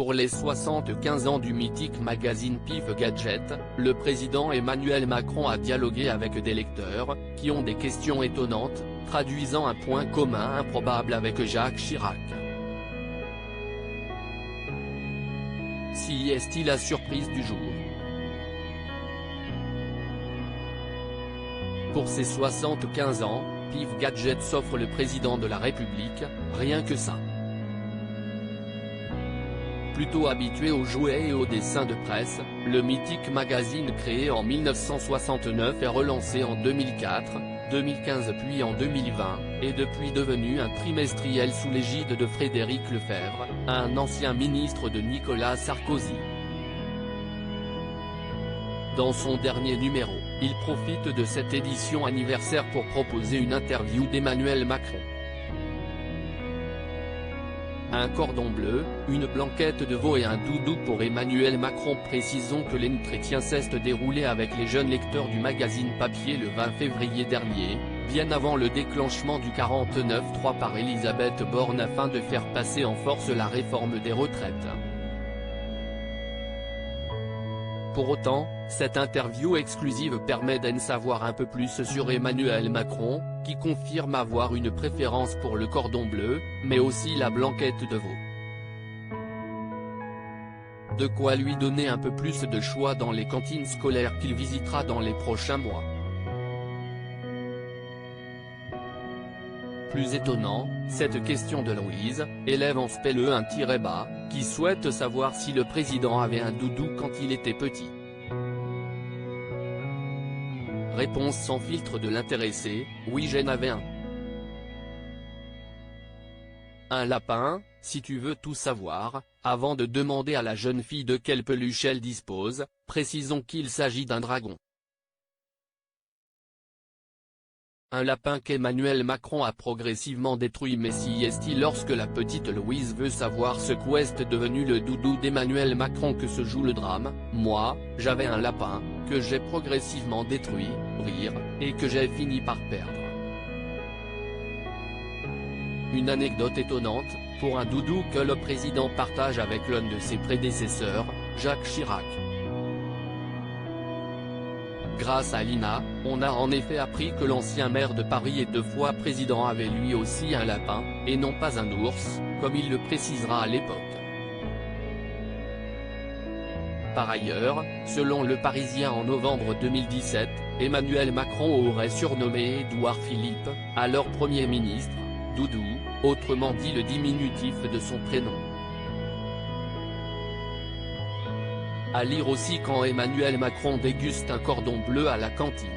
Pour les 75 ans du mythique magazine Pif Gadget, le président Emmanuel Macron a dialogué avec des lecteurs, qui ont des questions étonnantes, traduisant un point commun improbable avec Jacques Chirac. Si est-il la surprise du jour? Pour ses 75 ans, Pif Gadget s'offre le président de la République, rien que ça. Plutôt habitué aux jouets et aux dessins de presse, le mythique magazine créé en 1969 est relancé en 2004, 2015 puis en 2020, est depuis devenu un trimestriel sous l'égide de Frédéric Lefebvre, un ancien ministre de Nicolas Sarkozy. Dans son dernier numéro, il profite de cette édition anniversaire pour proposer une interview d'Emmanuel Macron. Un cordon bleu, une blanquette de veau et un doudou pour Emmanuel Macron. Précisons que l'entretien s'est déroulé avec les jeunes lecteurs du magazine papier le 20 février dernier, bien avant le déclenchement du 49.3 par Elisabeth Borne afin de faire passer en force la réforme des retraites. Pour autant, cette interview exclusive permet d'en savoir un peu plus sur Emmanuel Macron, qui confirme avoir une préférence pour le cordon bleu, mais aussi la blanquette de veau. De quoi lui donner un peu plus de choix dans les cantines scolaires qu'il visitera dans les prochains mois. Plus étonnant, cette question de Louise, élève en SPLE 1-bas, qui souhaite savoir si le président avait un doudou quand il était petit. Réponse sans filtre de l'intéressé, oui j'en avais un. Un lapin, si tu veux tout savoir, avant de demander à la jeune fille de quelle peluche elle dispose, précisons qu'il s'agit d'un dragon. Un lapin qu'Emmanuel Macron a progressivement détruit. Mais si est-il lorsque la petite Louise veut savoir ce qu'est devenu le doudou d'Emmanuel Macron que se joue le drame, moi, j'avais un lapin, que j'ai progressivement détruit, rire, et que j'ai fini par perdre. Une anecdote étonnante, pour un doudou que le président partage avec l'un de ses prédécesseurs, Jacques Chirac. Grâce à Lina, on a en effet appris que l'ancien maire de Paris et 2 fois président avait lui aussi un lapin, et non pas un ours, comme il le précisera à l'époque. Par ailleurs, selon Le Parisien en novembre 2017, Emmanuel Macron aurait surnommé Édouard Philippe, alors Premier ministre, Doudou, autrement dit le diminutif de son prénom. À lire aussi quand Emmanuel Macron déguste un cordon bleu à la cantine.